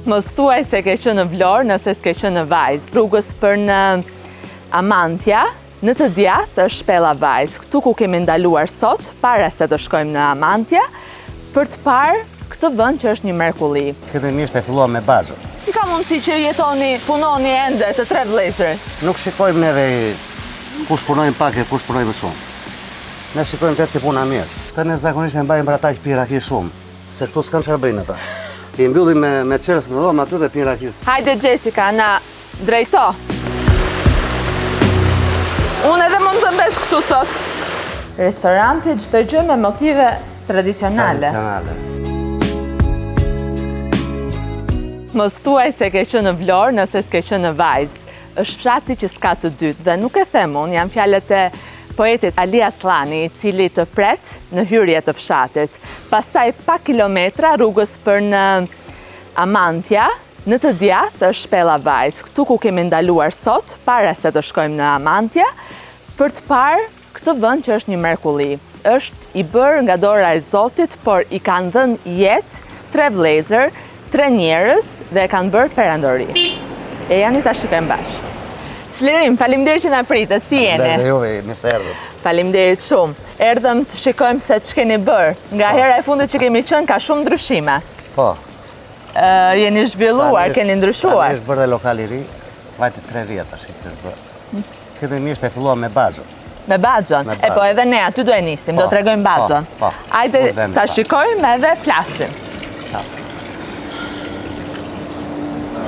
Mos thuaj se ke qenë në Vlorë nëse s'ke qenë në Vajzë. Rrugës për në Amantja, në të djathtë është shpella Vajzë. Këtu ku kemi ndaluar sot, para se të shkojmë në Amantja, për të parë këtë vend që është një mrekulli. Fillimisht e filluam me Baxhën. Si ka mundësi që punoni ende të tre vëllezërit? Nuk shikojmë neve kush punojmë pak e kush punojmë shumë. Ne shikojmë të si puna mirë. Këtë ne zakonisht e mbajmë për ata që piraki shumë, se këtu s'kan çfarë bëjnë ata. I mbyllim me çelës në dhomë aty dhe pirakis. Hajde Jessica, na drejto. Unë edhe mund të mbes këtu sot. Restoranti çdo gjë me motive tradicionale. Mos thuaj se ke qenë në Vlorë nëse s'ke qenë në Vajzë. Është fshati që s'ka të dytë dhe nuk e them unë, janë fjalët e poetit Ali Aslani, i cili të pret në hyrje të fshatit. Pastaj pak kilometra rrugës për në Amantja, në të djathtë është shpella Vajzë. Këtu ku kemi ndaluar sot, para se të shkojmë në Amantja, për të parë këtë vend që është një mrekulli. Është i bërë nga dora e Zotit, por i kanë dhënë jetë tre vëllezër, tre njerëz dhe e kanë bërë perandori. E janë ta shikojmë bashkë. Çlirim, faleminderit që na pritët, si jeni? Dhe juve, mirë se erdhët. Faleminderit shumë. Erdhëm të shikojmë se ç'keni bërë. Nga hera e fundit që kemi qenë ka shumë ndryshime. Po. Jeni zhvilluar, keni ndryshuar. Tani është bërë dhe lokal i ri, vajti 3 vjet tash që është bërë. Fillimisht e filluam me Baxhën. Me Baxhën. E po edhe ne aty do e nisim, do t'rregojmë Baxhën. Po. Hajde ta shikojmë edhe flasim.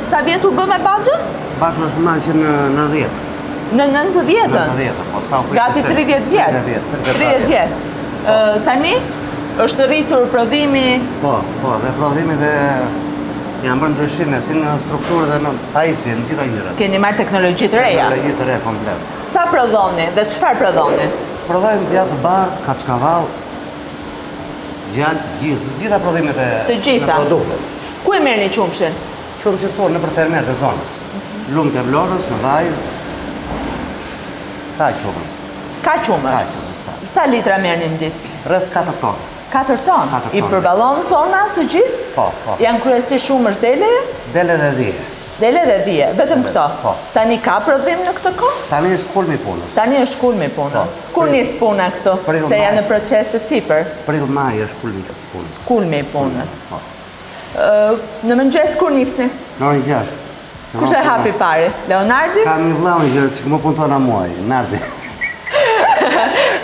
Sa vjet u bë me Baxhën? Baxhën është marrë që në 90. Në 90-ën? 90, po sa u pritë. Gati 30 vjet. 30 vjet. Tani është rritur prodhimi. Po, dhe prodhimi dhe janë bërë ndryshime si në strukturë dhe në pajisje, në gjitha gjërat. Keni marrë teknologji të reja? Teknologji të reja komplet. Sa prodhoni dhe çfarë prodhoni? Prodhojmë djathtë bardh, kaçkavall, gjallë, gjitha prodhimet e produktet. Ku e merrni qumshin? Qumshin tonë në për fermerët e zonës. Lumë të Vlorës, në Vajzë. Ka qumës. Ka qumës? Sa litra merrni në ditë? Rreth 4 tonë. 4 tonë? I përballon zona të gjithë? Po. Janë kryesisht shumësh dele? Dele dhe dhije. Dele dhe dhije, vetëm këto? Po. Tani ka prodhim në këtë kohë? Tani është kulmi punës. Tani është kulmi punës. Kur nis puna këtu? Se janë në proces të sipër? Prill maj është kulmi punës. Kulmi punës. Në mëngjes kur nisni? Në orën 6. Kush e hapi pari? Leonardi? Kam një vëllai që më punton a muaj, Nardi.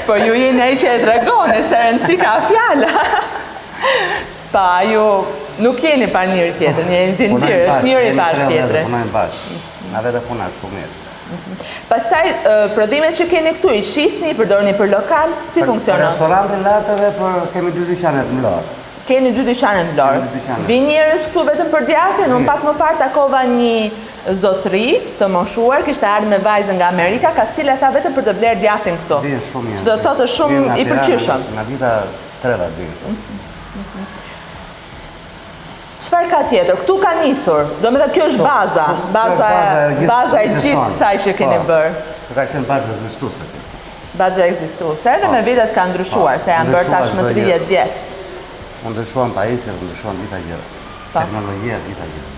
Po ju jeni ai që e tregoni se rëndësi ka fjala. Pa, ju nuk jeni pa njëri tjetrin, jeni zinxhir, është njëri pas tjetrit. Punojmë bashkë. Na vetë puna shumë mirë. Pastaj prodhimet që keni këtu i shisni, i përdorni për lokal, si funksionon? Restorantin lart edhe kemi 2 dyqane të Vlorë. Keni 2 dyqane në Vlorë. Vin njerëz këtu vetëm për djathin, unë pak më parë takova një zotëri të moshuar, kishte ardhur me vajzën nga Amerika, ka stil ata vetëm për të bler djathin këtu. Vjen shumë mirë. Çdo të thotë shumë i pëlqyeshëm. Nga dita 3 vjen këtu. Çfarë ka tjetër? Këtu ka nisur. Domethënë kjo është baza. Baza e gjithë kësaj që keni bërë. Ka qenë bazë ekzistuese. Bazë ekzistuese dhe me vitet ka ndryshuar, se janë bërë tashmë 30 vjet. Ndryshuan pajisjet, ndryshuan dita gjërat. Teknologjia, dita gjërat.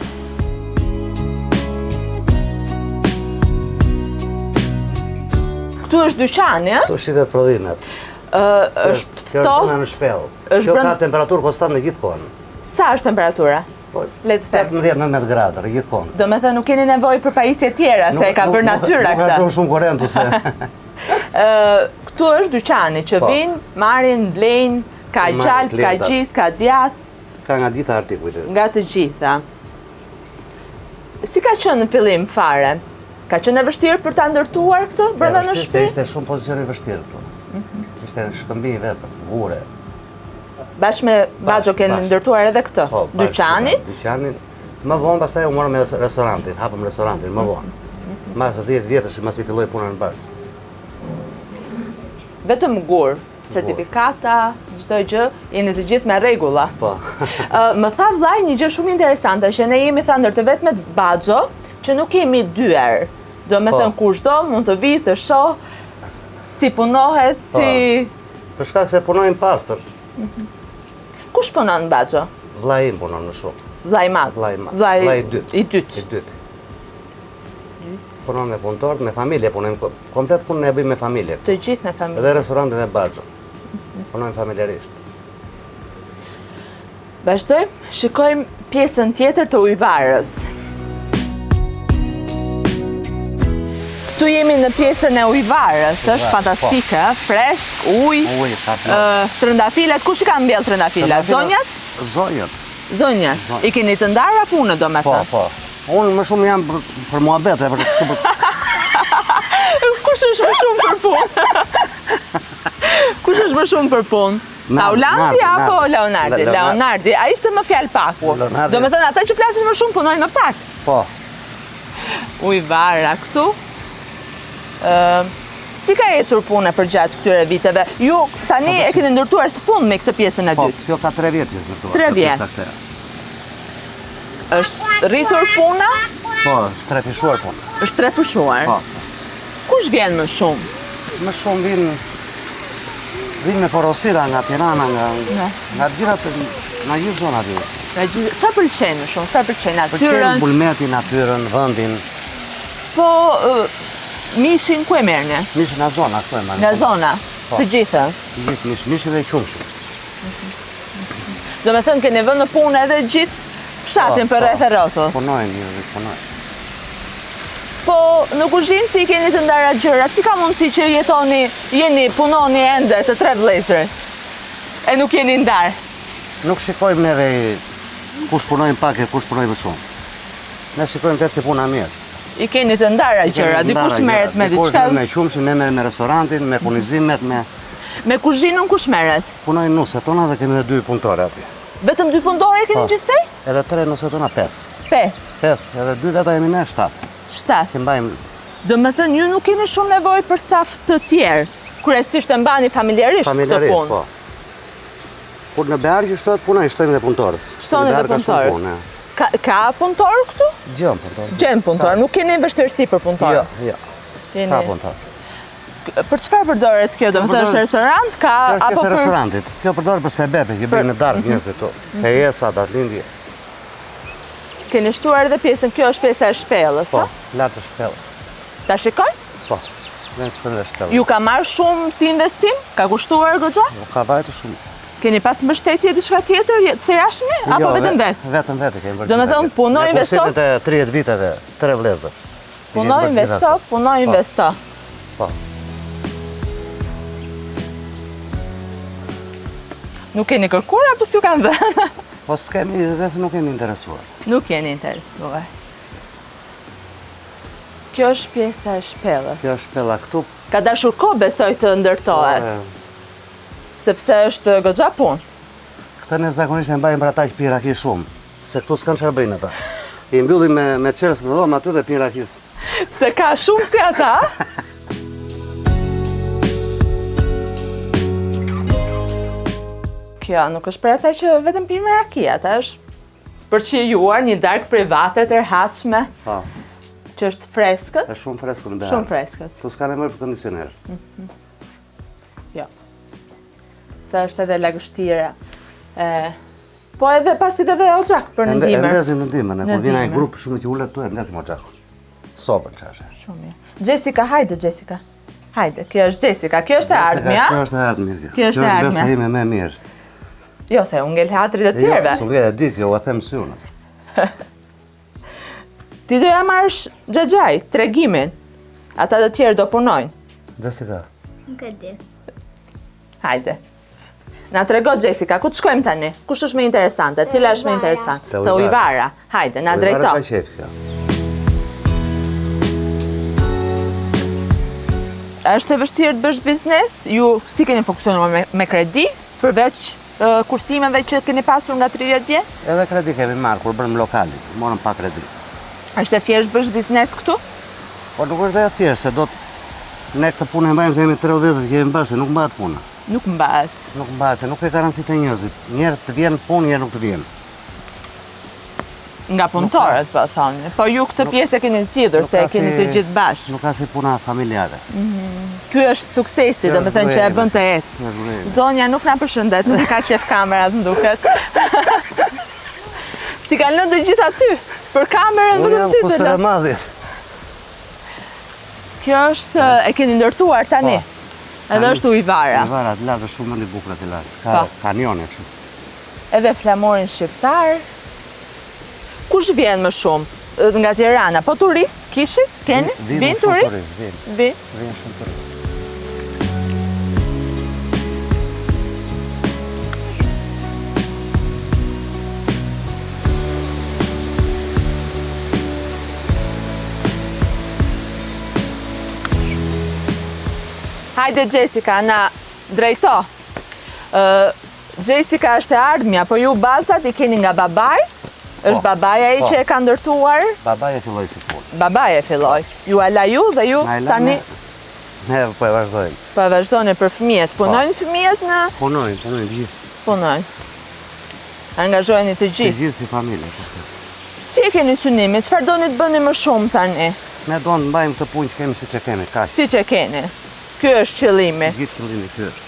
Këtu është dyqani, Këtu shitet prodhimet. Është ftohtë. Kjo është në shpellë. Kjo ka temperaturë konstante në gjithë kohën. Sa është temperatura? 18-19 gradë gjithë kohën. Do me thënë nuk keni nevojë për pajisje tjera, se e ka bërë natyra këta. Nuk ka shumë korrentu se. Këtu është dyqani që vinë, marrin, blejnë, ka gjallë, ka gjith, ka djath. Ka nga dita artikujt. Nga të gjitha. Si ka qenë në fillim fare? Ka qenë e vështirë për ta ndërtuar këtë brenda në shtëpi? Ishte shumë pozicione vështirë këtu. Ishte shkëmbim vetëm, gure. Bashkë me Baxhën keni ndërtuar edhe këtë? Dyqanin? Dyqanin. Më vonë pastaj u morëm me restorantin, hapëm restorantin më vonë. Mas 10 vjetësh masi filloi puna në Bazhë. Vetëm gur, certifikata, çdo gjë, jeni të gjithë me rregulla. Po. Më tha vllai një gjë shumë interesante, që ne jemi tha ndër të vetmet Baxhë që nuk kemi dyer. Do me thënë kushdo mund të vi të shoh si punohet, si... Për shkak se punojmë pastër. Kush punon në Baxhë? Vllai im punon në shumë. Vllai i madh. Vllai i dytë. I dytë. I dytë. Punon me punëtorët, me familje, punojmë komplet punën e bëjmë me familje. Të gjithë me familje. Edhe restorantin e Baxhën. Punojmë familjarisht. Vazhdojmë, shikojmë pjesën tjetër të ujvarës. Këtu jemi në pjesën e ujvarës, është fantastike, fresk, ujë, trëndafilat. Kush i ka mbjellë trëndafilat? Zonjat? Zonjat. I keni të ndarë apo punë, do me thënë? Po. Unë më shumë jam për muhabete, për shumë Kush është më shumë për punë? Kush është më shumë për punë? Aulandi apo Leonardi? Leonardi, a ishte më fjalë pak. Do me thënë, ata që flasin më shumë punojnë më pak. Po. Ujvara këtu. Si ka ecur puna për gjatë këtyre viteve? Ju tani e keni ndërtuar së fund me këtë pjesën e dytë? Po, kjo ka 3 vjetë që ndërtuar. 3 vjetë. Është rritur puna? Po, është trefishuar puna. Është trefishuar? Po. Kush vjen më shumë? Më shumë vinë me porosira nga Tirana, nga gjithat, nga gjithë zona vjen. Qa pëlqenë më shumë? Qa pëlqenë? Natyrën? Pëlqenë bulmeti, natyrën, vëndin. Po, mishin ku e merne? Mishin nga zona, këtu e marrë. Nga zona? Të gjithë? Të gjithë mishin dhe qumshin. Do me thënë, keni vënë në punë edhe gjithë fshatin për rreth e rrotull? Punojnë. Po, në kuzhinë si keni të ndara gjërat, si ka mundësi që punoni ende të 3 vëllezërit? E nuk jeni ndarë? Nuk shikojmë neve kush punojnë pak e kush punojnë shumë. Ne shikojmë të si puna mirë. I keni të ndara gjërat, dikush merret me diçka? Dikush me qumshin, ne me restorantin, me punizimet, Me kuzhinën kush merret? Punojnë nuset tona dhe kemi dhe 2 punëtore ati. Vetëm 2 punëtore keni gjithsej? Edhe 3 nuset tona 5. 5, edhe 2 veta jemi ne 7. 7. Si mbajmë. Do me thënë, ju nuk keni shumë nevojë për staf të tjerë, kryesisht e mbani familjarisht këtë punë. Po. Kur në Bear që shtot punoj, shtojmë dhe punëtorët. Shtojmë dhe punëtorët. Ka punëtorë këtu? Gjën punëtorë. Gjën punëtorë, nuk keni vështirësi për punëtorë? Jo. Ka punëtorë. Për çfarë përdoret kjo? Do me thënë është restorant? Kjo është restorantit. Kjo përdoret për sebepe që bëjnë në darkë njerëzit këtu. Fejesat, atlindje. Keni shtuar edhe pjesën, kjo është pjesa e shpellës, Po, lartë e shpellë. Ta shikoj? Po, ne shkojmë dhe shpellë. Ju ka marrë shumë si investim? Ka kushtuar goxha? Ka vajtë shumë. Keni pas mbështetje diçka tjetër se jashtëmi apo vetëm vetë? Vetëm vetë kemi bërë. Do me thënë punoj investo? Me kursimet e 30 viteve, 3 vëllezër. Punoj investo. Po. Nuk keni kërkuar apo s'ju kanë dhënë? Po s'kemi dhe se nuk kemi interesuar. Nuk jeni interesuar. Kjo është pjesa e shpellës. Kjo është shpella këtu. Ka dashur kohë besoj të ndërtohet. Sepse është goxha punë. Këta ne zakonisht e mbajmë për ata që pinë raki shumë, se këtu s'kanë çfarë bëjnë ata. I mbyllim me çelës në dhomë aty dhe pinë rakis. Pse ka shumë si ata? Kjo nuk është për ata që vetëm pinë me raki, ata është përqijuar një darkë private të erhatshme. Po. Që është freskët. Është shumë freskët në Bear. Shumë freskët. Tu s'ka nevojë për kondicioner. Jo. Se është edhe lagështira. Po edhe pasit edhe oxhak për në ndimër. Ndezim në ndimër, kur vjen ai grup shumë që ulet tu, ndezim oxhakun. Sopën çashe. Shumë mirë. Jessica, hajde Jessica. Hajde, kjo është Jessica, kjo është e ardhmja. Kjo është e ardhmja. Kjo është e ardhmja. Besa ime më mirë. Jo, se unë ngel teatrit e tjerëve. Jo, s'u ngel e di kjo, u them sy unë. Ti doja marrësh xhaxhaj, tregimin. Ata të tjerë do punojnë. Jessica. Nuk e di. Hajde. Na trego Jessica, ku të shkojmë tani? Kush është më interesante? Cila është më interesante? Te Ujvara. Hajde, na drejto. Ujvara ka qef kjo. Është e vështirë të bësh biznes? Ju si keni funksionuar me kredi? Përveç kursimeve që keni pasur nga 30 vjet? Edhe kredi kemi marrë kur bërëm lokali, morëm pa kredi. Është e thjesht bësh biznes këtu? Po nuk është e thjesht, se do të ne këtë punë e mbajmë se jemi 3 vëllezër që kemi bërë, se nuk mbahet puna. Nuk mbahet. Nuk mbahet, se nuk e garancit e njerëzit. Njerë të vjen punë, njerë nuk të vjen. Nga punëtorët, po thonë. Po ju këtë pjesë e keni zgjidhur, se e keni të gjithë bashkë. Nuk ka si puna familjare. Ky është suksesi, do me thënë që e bën të ecë. Zonja nuk na përshëndet, nuk i ka qef kamerat, më duket. Ti kanë lënë të gjitha ty, për kamerën Unë vetëm jam ty të kusër e lë. madhit. Kjo është, e keni ndërtuar tani. Edhe është ujvara. Ujvara të lartë, shumë më një bukra të lartë. Po. Ka kanione kështu. Edhe flamorin shqiptar. Kush vjen më shumë? Nga Tirana, po turist kishit? Keni? Vin turist? Vin. Vjen shumë turist. Hajde Jessica, na drejto. Jessica është e ardhmja, po ju bazat i keni nga babaj? Është babaja i që e ka ndërtuar? Babaj e filloj si punë. Babaj e filloj. Ju ala ju dhe ju tani Ne po e vazhdojmë. po e vazhdojnë për fëmijët. Punojnë fëmijët në... Punojnë gjithë. Punojnë. Angazhojnë të Të gjithë. gjithë si familje. Si e keni synime? Çfarë doni të bëni më shumë tani? Ne do në mbajmë të punë që kemi si që kemi, kaq. Si që keni? Ky është qëllimi. Gjithë qëllimi ky është.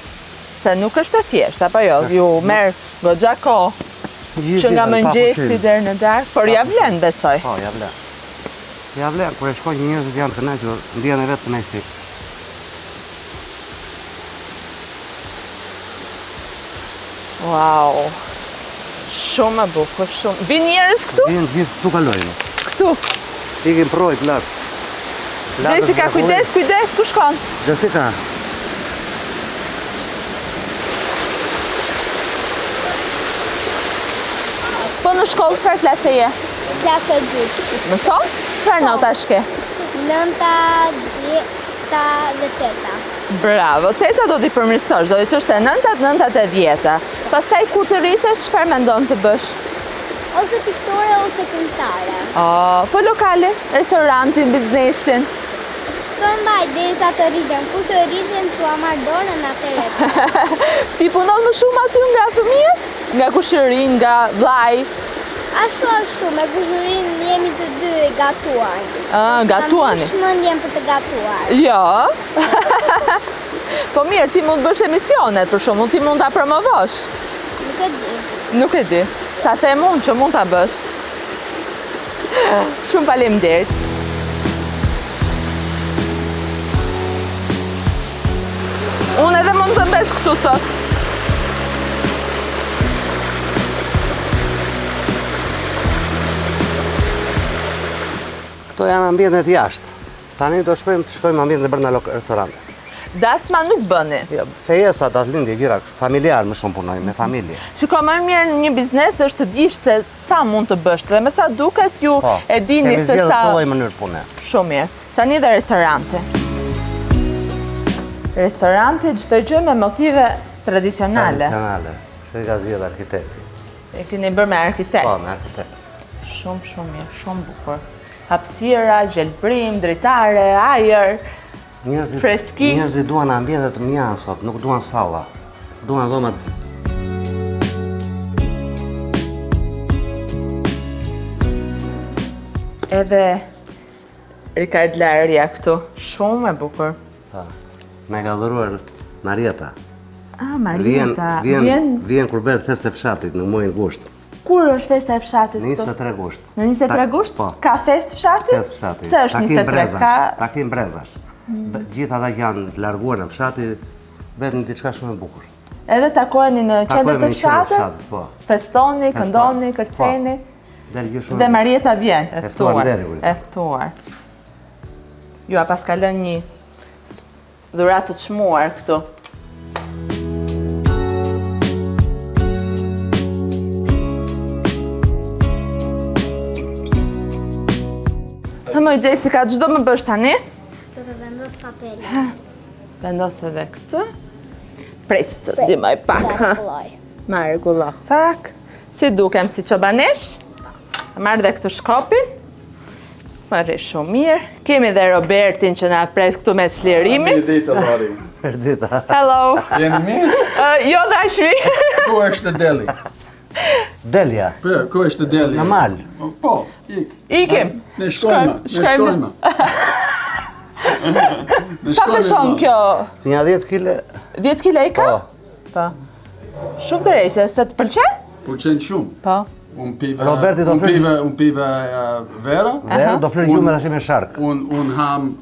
Se nuk është e thjeshtë, apo jo? Ju merr goxha kohë që nga mëngjesi deri në darkë, por ja vlen besoj. Po, ja vlen. Ja vlen, kur e shkoj që njerëzit janë të kënaqur, ndjen e vetë kënaqësi. Wow. Shumë e bukur, shumë. Vin njerëz këtu? Vjen gjithë këtu kalojnë. Këtu. Ikim projekt lart. Jessica, kujdes, kujdes, ku shkon? Jessica. Po në shkollë çfarë klase je? Klasë 2. Mëson? Çfarë nota shke? 9, 10 dhe 8. Bravo, teta do t'i përmirësosh, do t'i qështë e 9, 9 e 10. Pastaj kur të rritesh, çfarë mendon të bësh? Ose piktore ose këngëtare. Po lokale, restorantin, biznesin. Të mbaj derisa të rritën. Kur të rritën që a marrë dorën atëherë. Ti punon më shumë aty nga fëmijët? Nga kushërin, nga vllai? Ashtu, me kushërin jemi të dy gatuar. Gatuani. Kam shmendjen për të gatuar. Jo. Po mirë, ti mund të bësh emisionet për shumë, ti mund ta promovosh. Nuk e di. Nuk e di. Ta them unë që mund ta bësh. Shumë faleminderit. Unë edhe mund të mbes këtu sot. Këto janë ambientet jashtë. Tani do shkojmë ambientet brenda restorantit. Dasma nuk bëni. Jo, fejesa, datëlindje, gjëra, familjar më shumë punojmë, me familje. Shiko, më mirë në një biznes është të dish se sa mund të bësh, dhe me sa duket ju e dini se sa... Kemi zgjedhur të lloj mënyrë pune. Shumë mirë. Tani dhe restorante. Restorante çdo gjë me motive tradicionale. Tradicionale, se ka zgjedhur arkitekti. E keni bërë me arkitekt. Po, me arkitekt. Shumë mirë, shumë bukur. Hapësira, gjelbrim, dritare, ajër, freski. Njerëzit duan ambiente të mjanë sot, nuk duan salla. Duan dhomat. Edhe Rikard Larja këtu, shumë e bukur. Me ka dhuruar Marieta. Marieta. Vjen kur bëhet festa e fshatit në muajin gusht. Kur është festa e fshatit? Në 23 gusht. Në 23 gusht? Po. Ka fest fshatit? Fest fshatit. Se është 23? Takim brezash. Gjithë ata që janë të larguar në fshati, bëhet një diçka shumë e bukur. Edhe takoheni në qendër të fshatit? Po. Festoni, këndoni, kërceni? Dhe Marieta vjen, e ftuar. Ju a pas ka lënë një dhuratë të çmuar këtu. Moj Jessica, ç'do më bësh tani? Do të vendos kapelën. Vendos edhe këtë. Prit, të ndihmoj pak. Ma rregullo pak. Si dukem si çobanesh? Marr dhe këtë shkopin. Marrë shumë mirë. Kemi dhe Robertin që na pret këtu me çlirimin. Mirë Lori. Mirdita. Hello. Si jeni mirë? Jo dashmi. Ku është deli? Delja. Po, ku është deli? Në mal. Po, ik. Ikim. Ne shkojmë. Sa peshon kjo? Një 10 kg. 10 kg i ka? Po. Shumë të rejse, se të pëlqen? Pëlqen shumë. Po. Un piva, Roberti do un piva vera. Dhe do flirë gjumë tash me shark. Un ham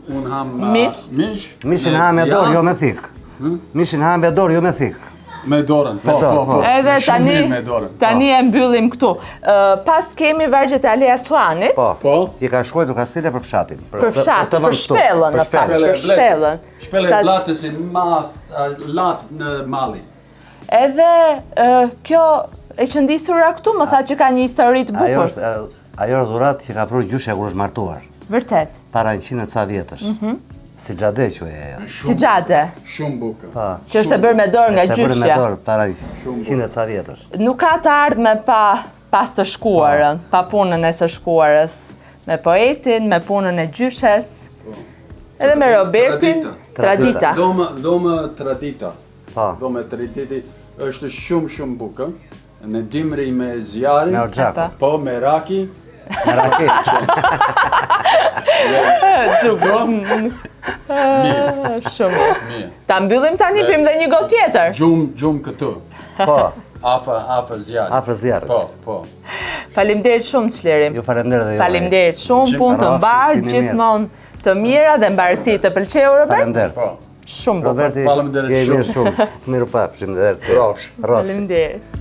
Mish. Mishin ha me dorë, jo me thik. Mishin ha me dorë, jo me thik. Me dorën, po, dorë, po, po. po. Edhe Shumë mirë me dorën. tani e mbyllim këtu. Pas kemi vargjet e Ali Aslanit. Po. Po. Ti ka shkuar në Kastile për fshatin. Për fshat, të për vënë këtu, shpellën, në fakt, për shpellën. Shpele Ta- blatësin lat në Mali. Edhe kjo e qëndisura këtu më tha që ka një histori të Ajo bukur. është ajo është dhurat që ka pru gjyshja kur është martuar. Vërtet. Para 100 ca vjetësh. Si xhade quaj ajo. Si xhade, Shumë buka. Po. që është e bërë me dorë nga Se bërë me gjyshja. dorë para 100 ca vjetësh. Nuk ka të ardhme pas të shkuarën, pa punën e së shkuarës, me poetin, me punën e gjyshes, edhe me Robertin, tradita. Dhomë tradita. Po. Dhomë traditi është shumë buka. Në dimri me zjarri. Me oxhak. Epa. Po, me raki. Me rakit. Shumë mirë. Mirë. Ta mbyllim tani, pim dhe një gotë tjetër. Gjumë këtu. Po. Afa zjarri. Afër zjarrit. Po. Faleminderit shumë Çlirim. Ju faleminderit edhe ju. Faleminderit shumë, punë të mbarë, Rafik, gjithmonë të mira dhe mbarësi të pëlqeu Robert. Faleminderit. Po. Shumë bukur. Roberti, Faleminderit je mirë shumë. shumë. Mirë pa, faleminderit. Rafsh. Rafsh. Faleminderit.